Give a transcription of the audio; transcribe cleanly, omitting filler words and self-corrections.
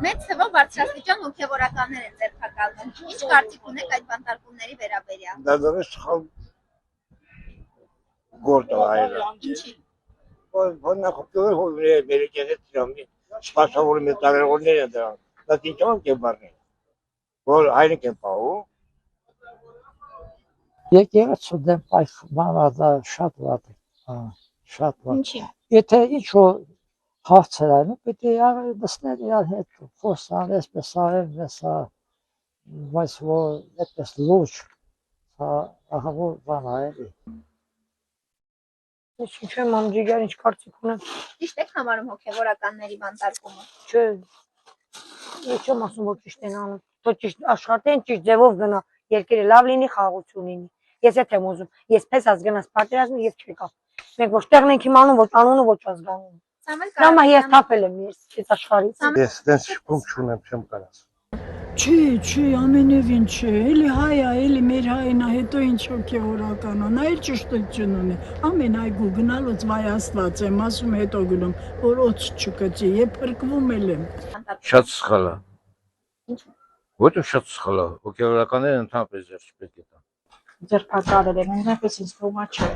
Մեծ թվով բարձրաստիճան հոգևորականներ են ձերբակալվում։ Ինչ կարծիք ունեք այդ բանտարկումների վերաբերյալ։ Դա դեռ սխալ գործ է այլ։ Ինչի։ Բանա հոգևոր մերեկեզետ դրամի սպասավորի մետաղերողներ են դրան։ Դա ինչո՞ն է բառնի։ Որ հայրիկ են պահում։ Եկեղեցու դեմ պայքարը դա շատ վատ է, շատ վատ։ Ինչի։ Եթե ինչ-որ հարցեր այն, պետք է նստել իրար հետ, խոսալ, այսպես արել, մեսա, բայց որ այդպես լուրջ, ահավոր բան է էլի։ Ինչ եմ ամջիգար, ինչ կարծիք ունեմ։ Ճիշտ եք համարում հոգևորականների բանտարկումը։ Չէ, ես չեմ ասում, որ ճիշտ են անում։ Թող ճիշտ աշխատեն, ճիշտ ձևով գնա, երկիրը լավ լինի, խաղաղություն լինի։ Ես այդ եմ ուզում։ Ես պես գնաց պատերազմի ես չեկա։ Մենք ոչ տեղն ենք իմանում, ոչ անունը, ոչ ազգանունը։ Նամա ես թափել եմ ես աշխարհից։ Ես տենց շփում չունեմ, չեմ կարած։ Չի, ամենևին չէ, էլի հայ է, էլի մեր հայն է, հետո ինչ հոգևորական է, նա էլ ճշտություն ունի, ամեն այգու գնալուց վայ Աստված եմ ասում, հետո գնում, որ օծ չկծի, և փրկվում էլ եմ։ Շատ սխալ է։ Ինչու։ Ոչ շատ սխալ է, հոգևորականները ընդհանրապես ձեռք չպետք է տան։ Ձերբակալել են, այնպես ինձ թվում է չէ։